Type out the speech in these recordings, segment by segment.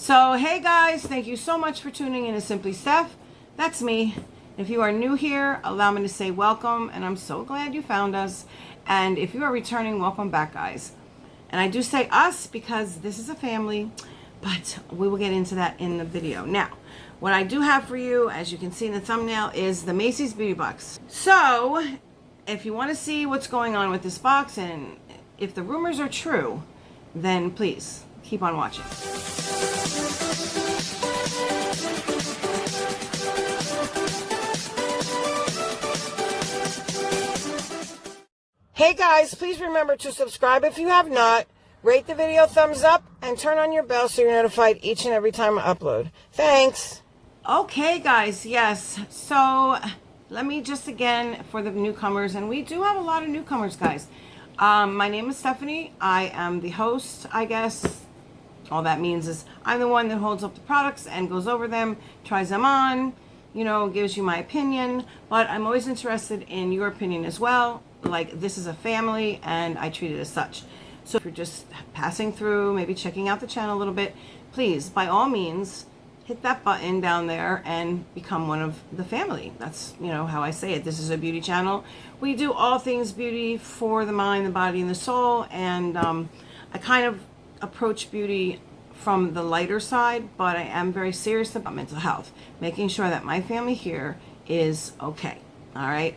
So, hey guys, thank you so much for tuning in to Simply Steph. That's me. If you are new here, allow me to say welcome, and I'm so glad you found us. And if you are returning, welcome back, guys. And I do say us because this is a family, but we will get into that in the video. Now, what I do have for you, as you can see in the thumbnail, is the Macy's Beauty Box. So, if you want to see what's going on with this box, and if the rumors are true, then please keep on watching. Hey guys, please remember to subscribe if you have not, rate the video thumbs up, and turn on your bell so you're notified each and every time I upload. Thanks. Okay guys, yes, so let me just again, for the newcomers, and we do have a lot of newcomers, guys. My name is Stephanie. I am the host, I guess. All that means is I'm the one that holds up the products and goes over them, tries them on, you know, gives you my opinion, but I'm always interested in your opinion as well. Like, this is a family and I treat it as such. So if you're just passing through, maybe checking out the channel a little bit, please, by all means, hit that button down there and become one of the family. That's, you know, how I say it. This is a beauty channel. We do all things beauty for the mind, the body, and the soul. And I kind of approach beauty from the lighter side, but I am very serious about mental health, making sure that my family here is okay. All right.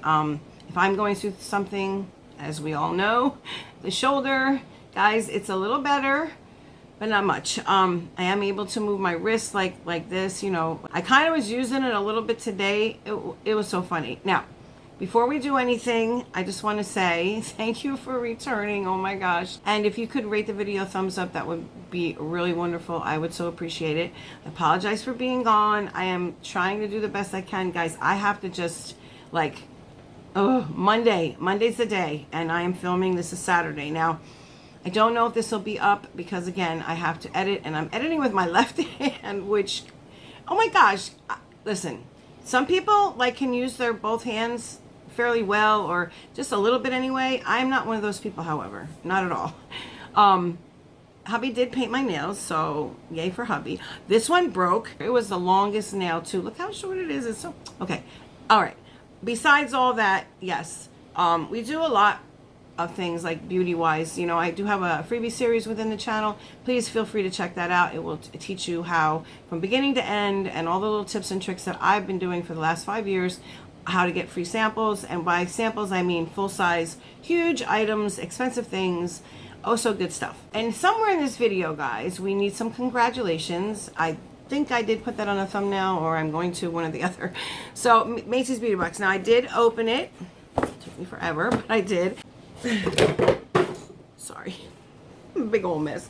If I'm going through something, as we all know, the shoulder, guys, it's a little better, but not much. I am able to move my wrist like this, you know. I kind of was using it a little bit today. It was so funny. Now, before we do anything, I just want to say thank you for returning. Oh my gosh. And if you could rate the video thumbs up, that would be really wonderful. I would so appreciate it. I apologize for being gone. I am trying to do the best I can, guys. I have to just, like, Monday's the day, and I am filming. This is Saturday. Now, I don't know if this will be up because, again, I have to edit, and I'm editing with my left hand, which, oh my gosh, listen, some people can use their both hands fairly well, or just a little bit anyway. I'm not one of those people, however, not at all. Hubby did paint my nails, so yay for hubby. This one broke. It was the longest nail too. Look how short it is. It's so okay. All right. Besides all that, yes, we do a lot of things like beauty wise. You know, I do have a freebie series within the channel. Please feel free to check that out. It will teach you how, from beginning to end, and all the little tips and tricks that I've been doing for the last 5 years, how to get free samples. And by samples, I mean full size, huge items, expensive things, oh so good stuff. And somewhere in this video, guys, we need some congratulations. I think I did put that on a thumbnail, or I'm going to, one or the other. So Macy's Beauty Box. Now I did open it. It took me forever, but I did. Sorry. Big old mess.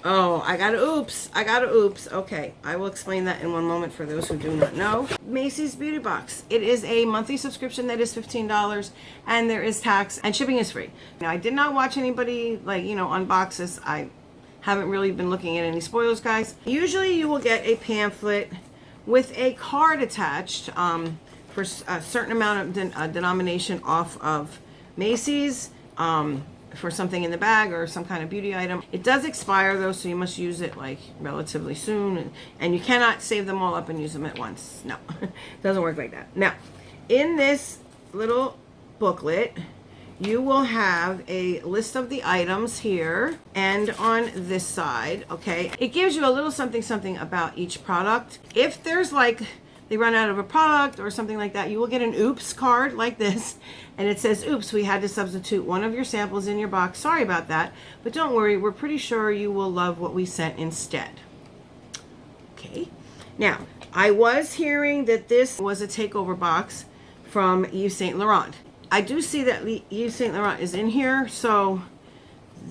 Oh, I got to oops. Okay, I will explain that in one moment for those who do not know. Macy's Beauty Box. It is a monthly subscription that is $15, and there is tax, and shipping is free. Now I did not watch anybody unbox this. I haven't really been looking at any spoilers, guys. Usually you will get a pamphlet with a card attached for a certain amount of denomination off of Macy's for something in the bag or some kind of beauty item. It does expire though, so you must use it relatively soon, and you cannot save them all up and use them at once. No, it doesn't work like that. Now, in this little booklet, you will have a list of the items here and on this side, okay? It gives you a little something about each product. If there's they run out of a product or something like that, you will get an oops card like this, and it says, oops, we had to substitute one of your samples in your box. Sorry about that, but don't worry, we're pretty sure you will love what we sent instead. Okay, now, I was hearing that this was a takeover box from Yves Saint Laurent. I do see that Yves Saint Laurent is in here, so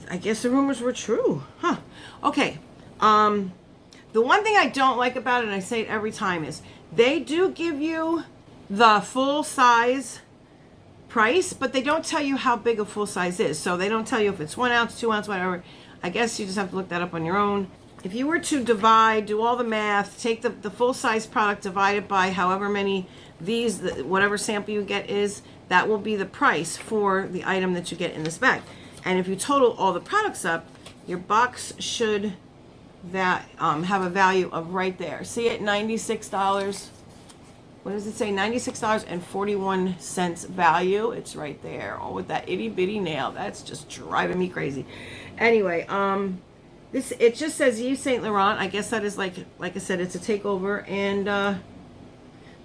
I guess the rumors were true. Huh. Okay. The one thing I don't like about it, and I say it every time, is they do give you the full size price, but they don't tell you how big a full size is. So they don't tell you if it's 1 ounce, 2 ounce, whatever. I guess you just have to look that up on your own. If you were to divide, do all the math, take the full size product, divide it by however many whatever sample you get is, that will be the price for the item that you get in this bag. And if you total all the products up, your box should that have a value of right there. See it, $96. What does it say? $96.41 value. It's right there. Oh, with that itty bitty nail. That's just driving me crazy. Anyway, this, it just says Yves Saint Laurent. I guess that is like I said, it's a takeover, and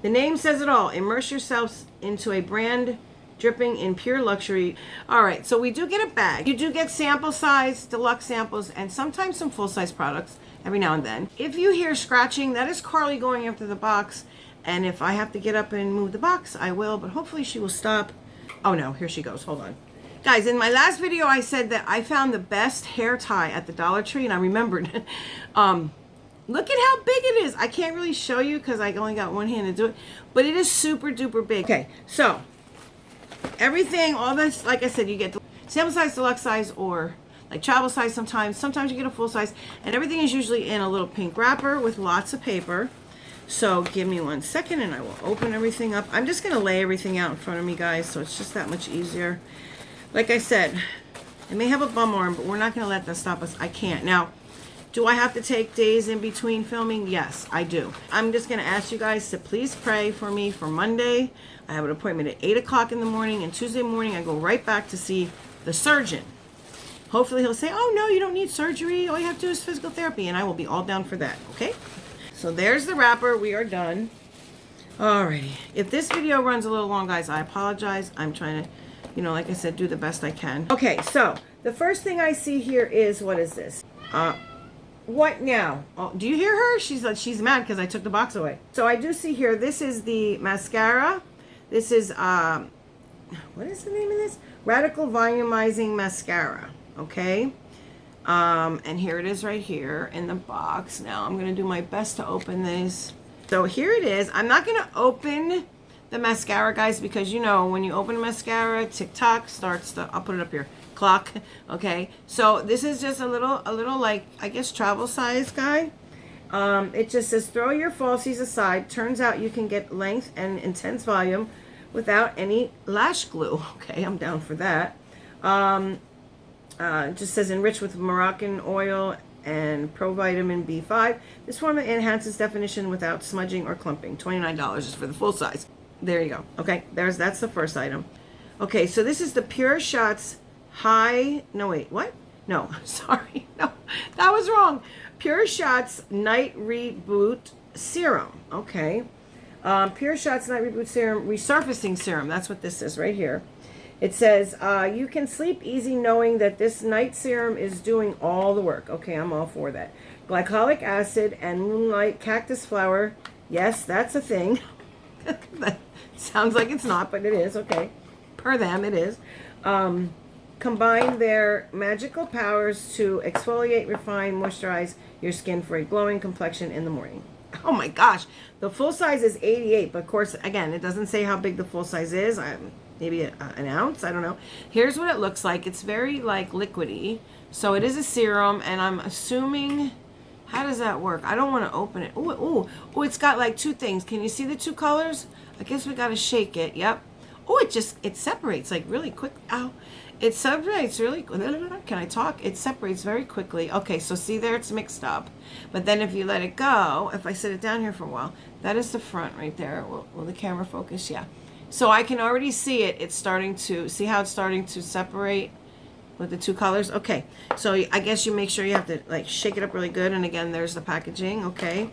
the name says it all. Immerse yourselves into a brand dripping in pure luxury. All right, so we do get a bag. You do get sample size, deluxe samples, and sometimes some full-size products every now and then. If you hear scratching, that is Carly going after the box. And if I have to get up and move the box, I will, but hopefully she will stop. Oh no, here she goes. Hold on. Guys, in my last video, I said that I found the best hair tie at the Dollar Tree, and I remembered. Look at how big it is. I can't really show you because I only got one hand to do it, but it is super duper big. Okay, so everything, all this, like I said, you get the sample size, deluxe size, or like travel size sometimes. Sometimes you get a full size, and everything is usually in a little pink wrapper with lots of paper. So give me 1 second and I will open everything up. I'm just going to lay everything out in front of me, guys, so it's just that much easier. Like I said, I may have a bum arm, but we're not going to let that stop us. I can't. Now, do I have to take days in between filming? Yes, I do. I'm just going to ask you guys to please pray for me for Monday. I have an appointment at 8 o'clock in the morning, and Tuesday morning I go right back to see the surgeon. Hopefully he'll say, oh no, you don't need surgery. All you have to do is physical therapy, and I will be all down for that, okay? So there's the wrapper. We are done. Alrighty. If this video runs a little long, guys, I apologize. I'm trying to, you know, like I said, do the best I can. Okay, so the first thing I see here is, what is this? What now? Oh, do you hear her? She's mad because I took the box away. So I do see here, this is the mascara. This is, what is the name of this? Radical Volumizing Mascara. Okay. And here it is right here in the box. Now I'm going to do my best to open this. So here it is. I'm not going to open the mascara, guys, because you know when you open a mascara, TikTok starts the, I'll put it up here, clock. Okay. So this is just a little like, I guess, travel size guy. It just says throw your falsies aside. Turns out you can get length and intense volume without any lash glue. Okay. I'm down for that. It just says enriched with Moroccan oil and provitamin B5. This formula enhances definition without smudging or clumping. $29 is for the full size. There you go. Okay, that's the first item. Okay, so this is the Pure Shots High. No, wait, what? No, sorry. No, that was wrong. Pure Shots Night Reboot Serum. Okay. Pure Shots Night Reboot Serum, Resurfacing Serum. That's what this is right here. It says, you can sleep easy knowing that this night serum is doing all the work. Okay, I'm all for that. Glycolic acid and moonlight cactus flower. Yes, that's a thing. That sounds like it's not, but it is. Okay. Per them, it is. Combine their magical powers to exfoliate, refine, moisturize your skin for a glowing complexion in the morning. Oh my gosh. The full size is 88, but of course, again, it doesn't say how big the full size is. Maybe an ounce, I don't know. Here's what it looks like. It's very like liquidy. So it is a serum, and I'm assuming, how does that work? I don't want to open it. Ooh, it's got like two things. Can you see the two colors? I guess we got to shake it. Yep. Oh, it separates like really quick. Ow. It separates really, can I talk? It separates very quickly. Okay, so see there, it's mixed up. But then if you let it go, if I set it down here for a while, that is the front right there. Will the camera focus? Yeah. So I can already see it. It's starting to, see how it's starting to separate with the two colors? Okay. So I guess you make sure you have to like shake it up really good. And again, there's the packaging. Okay.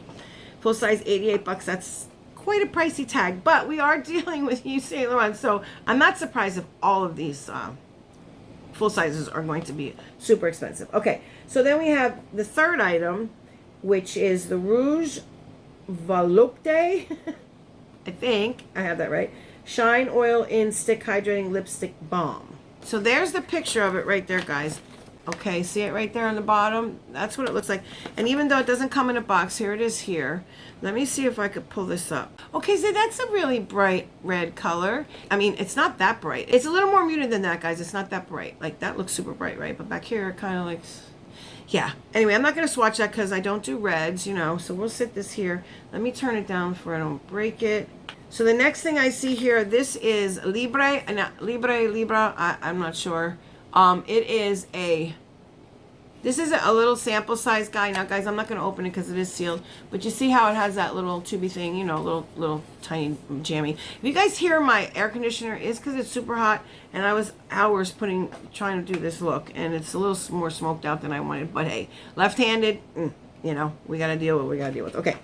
Full size, 88 bucks. That's quite a pricey tag, but we are dealing with Yves Saint Laurent. So I'm not surprised if all of these full sizes are going to be super expensive. Okay. So then we have the third item, which is the Rouge Volupté. I think I have that right. Shine Oil in Stick Hydrating Lipstick Balm. So there's the picture of it right there, guys. Okay, see it right there on the bottom? That's what it looks like. And even though it doesn't come in a box, here it is here. Let me see if I could pull this up. Okay, so that's a really bright red color. I mean, it's not that bright. It's a little more muted than that, guys. It's not that bright. Like, that looks super bright, right? But back here, it kind of like, yeah. Anyway, I'm not going to swatch that because I don't do reds, you know. So we'll sit this here. Let me turn it down so I don't break it. So the next thing I see here, this is Libra, I'm not sure. It is a This is a little sample size guy. Now, guys, I'm not going to open it because it is sealed. But you see how it has that little tubey thing, you know, little tiny jammy. If you guys hear my air conditioner, it's because it's super hot. And I was hours trying to do this look. And it's a little more smoked out than I wanted. But hey, left-handed, you know, we got to deal with what we got to deal with. Okay.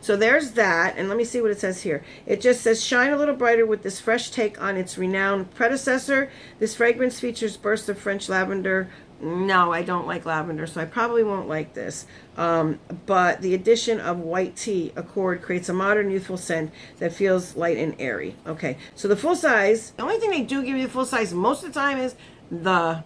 So there's that, and let me see what it says here. It just says, shine a little brighter with this fresh take on its renowned predecessor. This fragrance features bursts of French lavender. No, I don't like lavender, so I probably won't like this. But the addition of white tea accord creates a modern, youthful scent that feels light and airy. Okay, so the full size, the only thing they do give you the full size most of the time is the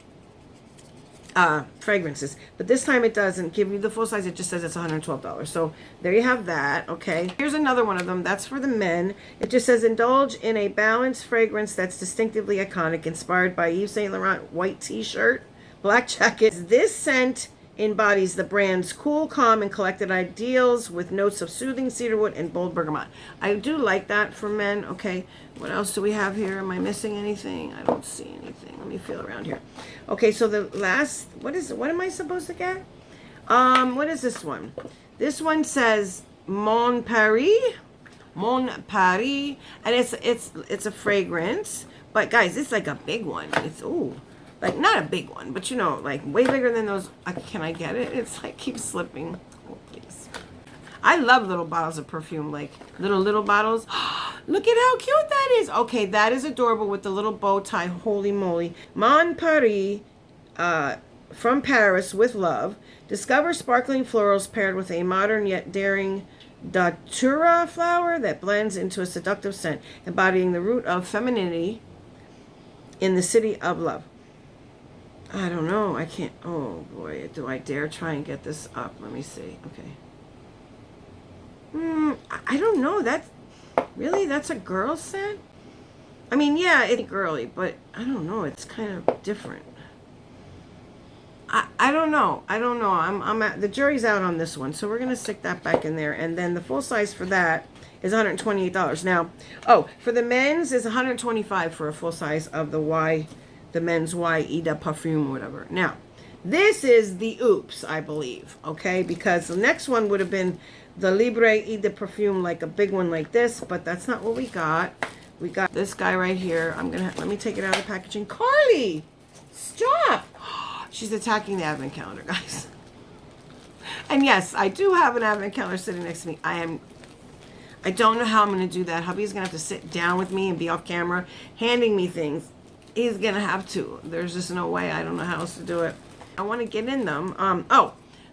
fragrances, but this time it doesn't give you the full size. It just says it's $112. So there you have that. Okay, here's another one of them. That's for the men. It just says, indulge in a balanced fragrance that's distinctively iconic, inspired by Yves Saint Laurent white t-shirt, black jacket. This scent embodies the brand's cool, calm, and collected ideals with notes of soothing cedarwood and bold bergamot. I do like that for men. Okay, what else do we have here? Am I missing anything? I don't see anything. Let me feel around here. Okay, so the last, what am I supposed to get? What is this one? This one says Mon Paris, and it's a fragrance. But guys, it's like a big one. It's like not a big one, but you know, like way bigger than those. Can I get it? It's like keeps slipping. Oh, please. I love little bottles of perfume, like little bottles. Look at how cute that is. Okay, that is adorable with the little bow tie. Holy moly. Mon Paris, from Paris with love. Discover sparkling florals paired with a modern yet daring datura flower that blends into a seductive scent, embodying the root of femininity in the city of love. I don't know. I can't. Oh boy, do I dare try and get this up? Let me see. Okay. I don't know. That's a girl scent. I mean, yeah, it's girly, but I don't know. It's kind of different. I don't know. I'm at the jury's out on this one, so we're gonna stick that back in there, and then the full size for that is $128. Now, for the men's is $125 for a full size of the men's Y de Parfum or whatever. Now, this is the oops, I believe, okay? Because the next one would have been the Libre E de Parfum, like a big one like this, but that's not what we got. We got this guy right here. Let me take it out of the packaging. Carly, stop. She's attacking the advent calendar, guys. And yes, I do have an advent calendar sitting next to me. I don't know how I'm going to do that. Hubby's going to have to sit down with me and be off camera, handing me things. He's going to have to. There's just no way. I don't know how else to do it. I want to get in them.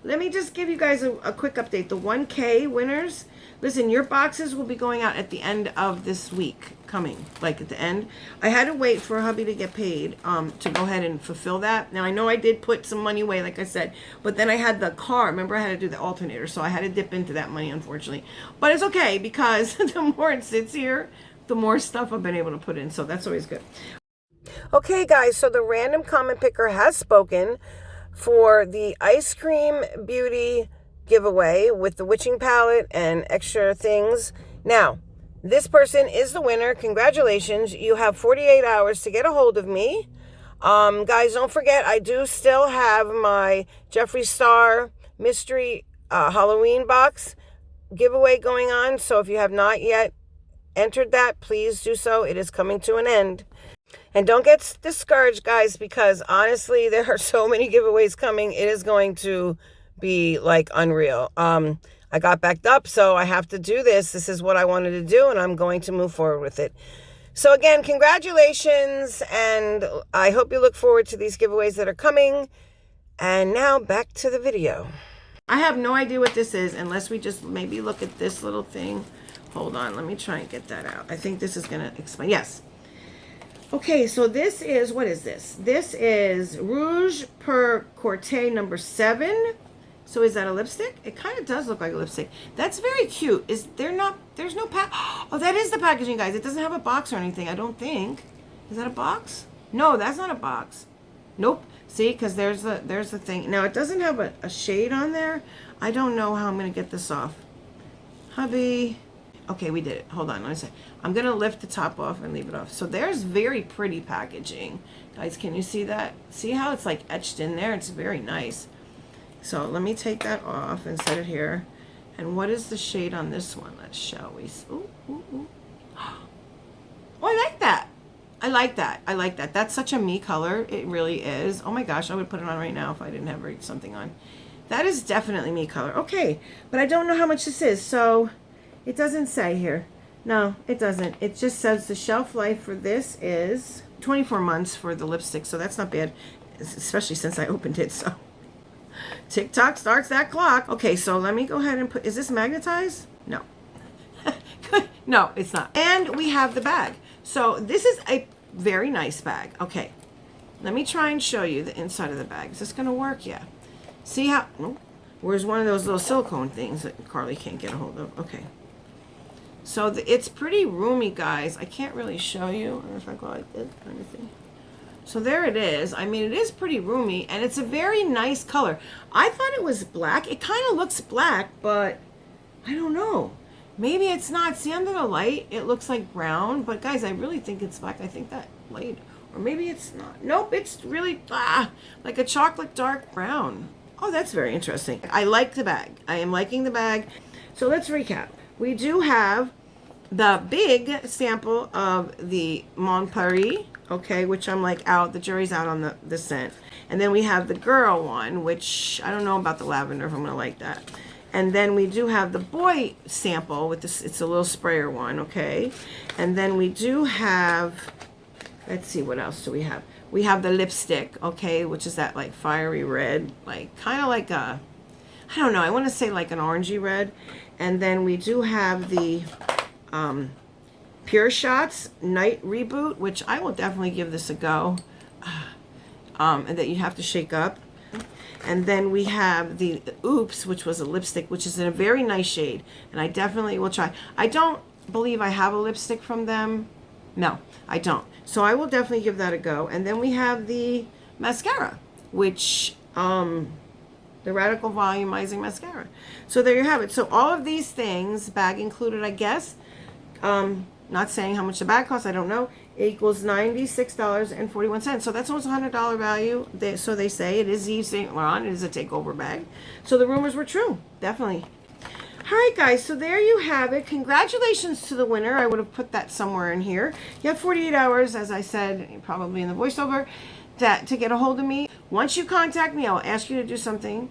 Let me just give you guys a quick update. The 1K winners, listen, your boxes will be going out at the end of this week coming, like at the end. I had to wait for hubby to get paid to go ahead and fulfill that. Now, I know I did put some money away, like I said, but then I had the car. Remember, I had to do the alternator, so I had to dip into that money, unfortunately. But it's okay, because the more it sits here, the more stuff I've been able to put in, so that's always good. Okay, guys, so the random comment picker has spoken for the ice cream beauty giveaway with the witching palette and extra things. Now, this person is the winner. Congratulations. You have 48 hours to get a hold of me. Guys, don't forget, I do still have my Jeffree Star mystery Halloween box giveaway going on. So if you have not yet entered that, please do so. It is coming to an end. And don't get discouraged, guys, because honestly, there are so many giveaways coming. It is going to be like unreal. I got backed up, so I have to do this. This is what I wanted to do, and I'm going to move forward with it. So again, congratulations, and I hope you look forward to these giveaways that are coming. And now back to the video. I have no idea what this is unless we just maybe look at this little thing. Hold on, let me try and get that out. I think this is going to explain. Yes. Okay, so this is, what is this? This is Rouge Per Corte number 7. So is that a lipstick? It kind of does look like a lipstick. That's very cute. Is there not, there's no pack. Oh, that is the packaging, guys. It doesn't have a box or anything, I don't think. Is that a box? No, that's not a box. Nope. See, because there's the thing. Now, it doesn't have a shade on there. I don't know how I'm going to get this off. Hubby. Okay, we did it. Hold on, let me see. I'm going to lift the top off and leave it off. So there's very pretty packaging. Guys, can you see that? See how it's like etched in there? It's very nice. So let me take that off and set it here. And what is the shade on this one? Let's shall we? Ooh, ooh, ooh. Oh, I like that. I like that. I like that. That's such a me color. It really is. Oh my gosh, I would put it on right now if I didn't have something on. That is definitely me color. Okay, but I don't know how much this is, so it doesn't say here. No, it doesn't. It just says the shelf life for this is 24 months for the lipstick, so that's not bad, especially since I opened it, so. TikTok starts that clock. Okay, so let me go ahead and put, is this magnetized? No. No, it's not. And we have the bag. So this is a very nice bag. Okay, let me try and show you the inside of the bag. Is this going to work? Yeah. See how, oh, where's one of those little silicone things that Carly can't get a hold of? Okay. So it's pretty roomy, guys. I can't really show you. Or if I go like this, let me see. So there it is. I mean, it is pretty roomy, and it's a very nice color. I thought it was black. It kind of looks black, but I don't know. Maybe it's not. See, under the light, it looks like brown, but guys, I really think it's black. I think that light, or maybe it's not. Nope, it's really like a chocolate dark brown. Oh, that's very interesting. I like the bag. I am liking the bag. So let's recap. We do have the big sample of the Mon Paris, okay, which I'm like out, the jury's out on the scent. And then we have the girl one, which I don't know about the lavender if I'm gonna like that. And then we do have the boy sample with this, it's a little sprayer one, okay. And then we do have, let's see, what else do we have? We have the lipstick, okay, which is that like fiery red, like kind of like a, I don't know, I want to say like an orangey red. And then we do have the Pure Shots Night Reboot, which I will definitely give this a go. And that you have to shake up. And then we have the Oops, which was a lipstick, which is in a very nice shade. And I definitely will try. I don't believe I have a lipstick from them. No, I don't. So I will definitely give that a go. And then we have the mascara, which, the Radical Volumizing Mascara. So there you have it. So all of these things, bag included, I guess, not saying how much the bag costs, I don't know, equals $96.41. So that's almost $100 value. So they say it is Yves Saint Laurent. It is a takeover bag. So the rumors were true. Definitely. All right, guys. So there you have it. Congratulations to the winner. I would have put that somewhere in here. You have 48 hours, as I said, probably in the voiceover, to get a hold of me. Once you contact me, I'll ask you to do something,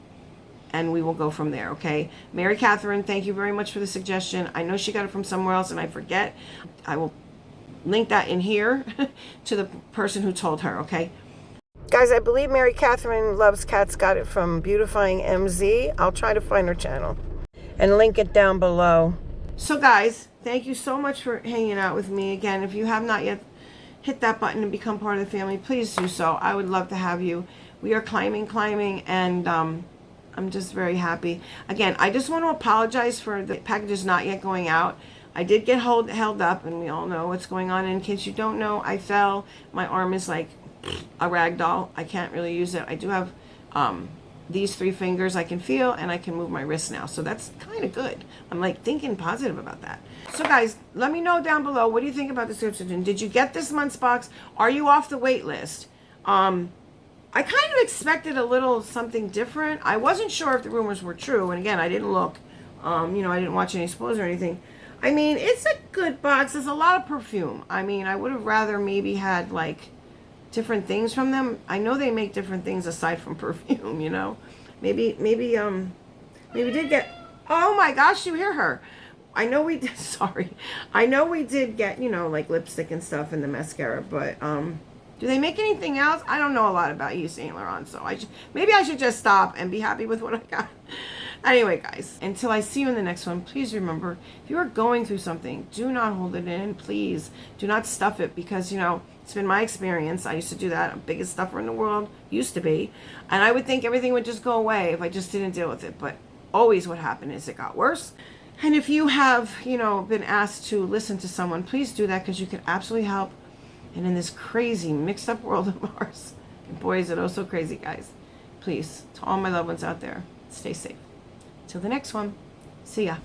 and we will go from there, okay? Mary Catherine, thank you very much for the suggestion. I know she got it from somewhere else, and I forget. I will link that in here to the person who told her, okay? Guys, I believe Mary Catherine Loves Cats got it from Beautifying Em Zee. I'll try to find her channel and link it down below. So, guys, thank you so much for hanging out with me. Again, if you have not yet hit that button and become part of the family, please do so. I would love to have you. We are climbing, and I'm just very happy. Again, I just want to apologize for the packages not yet going out. I did get held up, and we all know what's going on. In case you don't know, I fell. My arm is like a rag doll. I can't really use it. I do have these 3 fingers I can feel, and I can move my wrist now. So that's kind of good. I'm like thinking positive about that. So guys, let me know down below. What do you think about the subscription? Did you get this month's box? Are you off the wait list? I kind of expected a little something different. I wasn't sure if the rumors were true. And again, I didn't look. I didn't watch any spoilers or anything. I mean, it's a good box. There's a lot of perfume. I mean, I would have rather maybe had like different things from them. I know they make different things aside from perfume, you know. Maybe did get, oh my gosh, you hear her. I know we did, sorry. I know we did get, like lipstick and stuff and the mascara, but do they make anything else? I don't know a lot about Yves Saint Laurent, so maybe I should just stop and be happy with what I got. Anyway, guys, until I see you in the next one, please remember, if you are going through something, do not hold it in, please. Do not stuff it, because, it's been my experience. I used to do that. I'm the biggest stuffer in the world, used to be. And I would think everything would just go away if I just didn't deal with it. But always what happened is it got worse. And if you have, been asked to listen to someone, please do that, because you can absolutely help. And in this crazy, mixed up world of ours, and boy, is it oh so crazy, guys. Please, to all my loved ones out there, stay safe. Till the next one, see ya.